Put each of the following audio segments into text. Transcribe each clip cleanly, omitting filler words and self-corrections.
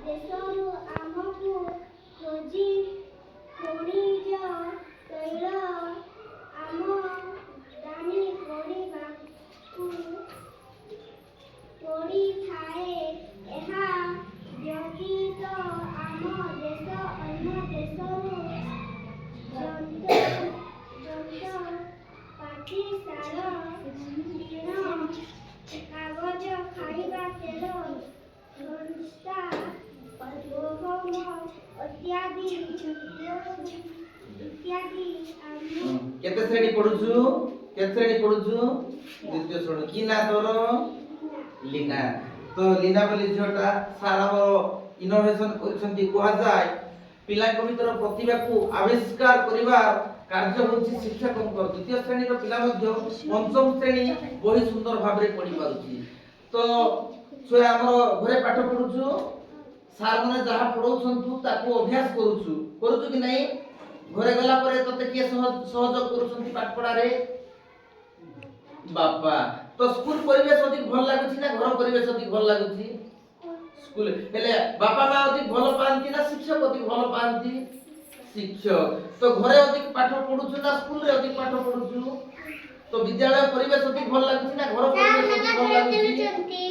ଦେଶରୁ ଆମକୁ ଖୋଜି ଖଣିଜ ତୈଳ ଆମଦାନୀ କରିବାକୁ ପଡ଼ିଥାଏ। ଏହା ବ୍ୟତୀତ ଆମ ଦେଶ ଅନ୍ୟ ଦେଶରୁ ଯନ୍ତ୍ରପାତି, ସାର, ଟିଣ, କାଗଜ, ଖାଇବା ତେଲ, ସଂସ୍ଥା, ଗହମ ଇତ୍ୟାଦି କେତେ ଶ୍ରେଣୀ ପଢୁଛୁ? ଦ୍वितीय ଶ୍ରେଣୀ। କି ନା ତୋର? लीना। तो लीना बोली झियोटा सार हमर इनोवेशन करछंती कुहा जाय पिला को भीतर प्रतिभा को आविष्कार करिवार कार्य होछि शिक्षकंकर। द्वितीय श्रेणी रो पिला मध्य पंचम श्रेणी बहुत सुंदर भाबरे पढि पारुछि। तो सो हमर घरे पाठ पढुछु सार माने जहा पढौछंतु ताको अभ्यास करूछु कि नहीं? घरे गला परे तते के सहयोग करूछंती पाठ पढा रे? बापा। तो स्कूल परिवेश अधिक भल लागुछि ना घर परिवेश अधिक भल लागुछि? स्कूल हेले बापा मां अधिक भल पांती ना शिक्षक अधिक भल पांती? शिक्षक। तो घरे अधिक पाठ पढुछु ना स्कूल रे अधिक पाठ पढुछु? तो विद्यालय परिवेश अधिक भल लागुछि ना घर परिवेश अधिक भल लागुछि?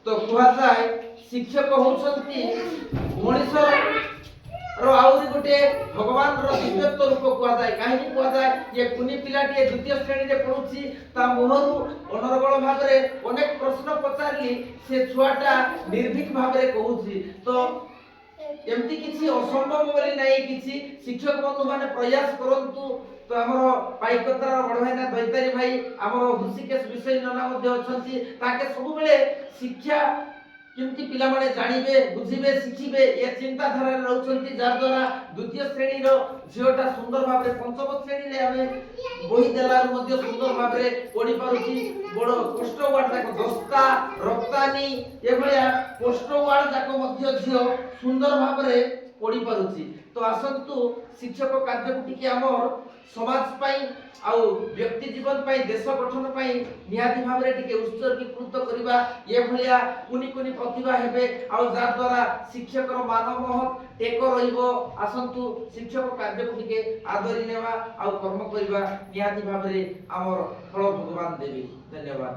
तो कुहा जाय शिक्षक होउछंती मनुष्य रो आउरी गोटे भगवान रो दिव्यत्व रूप कुआ जाय। काहेकि कुआ जाय ये कुनी पिलाटी द्वितीय श्रेणी रे पढुछि ता मोहरु अनर्गल भाबरे अनेक प्रश्न पचारली से छुआटा निर्भीक भाबरे कहूछि। तो एमती किछि असंभव बोली नाही किछि शिक्षक बंधु माने प्रयास करंतु। तो हमर पाइकतार बड़ भाई ना दैतारी भाई हमर हुसिकेश विषय नना मध्ये अछंती ताके सब बेले शिक्षा किमती पिला माने जानिबे बुझिबे शिखिबे ए चिंता धारा रहउछंती जार द्वारा द्वितीय श्रेणी रो झियोटा सुंदर भाबरे पंचम श्रेणी रे हमें बही देलार मध्ये सुंदर भाबरे पढि पारुछि। बड़ कष्ट वार्ड जाक दस्ता रक्तानी ए भलिया कष्ट वार्ड जाक मध्ये झियो सुंदर भाबरे पढि पारुछि। तो आसंतु शिक्षक कार्य को टिके हमर समाज पाई आउ व्यक्ति जीवन पाई देश गठन पाई निहाती भाबरे टिके उत्सर्गीकृत करिबा ए भलिया कुनी प्रतिभा हेबे आउ जा द्वारा शिक्षक रो मानव महत टेको रहिबो। आसंतु शिक्षक कार्य को टिके आदरी नेवा आउ कर्म करिबा निहाती भाबरे हमर फल भगवान देवी। धन्यवाद।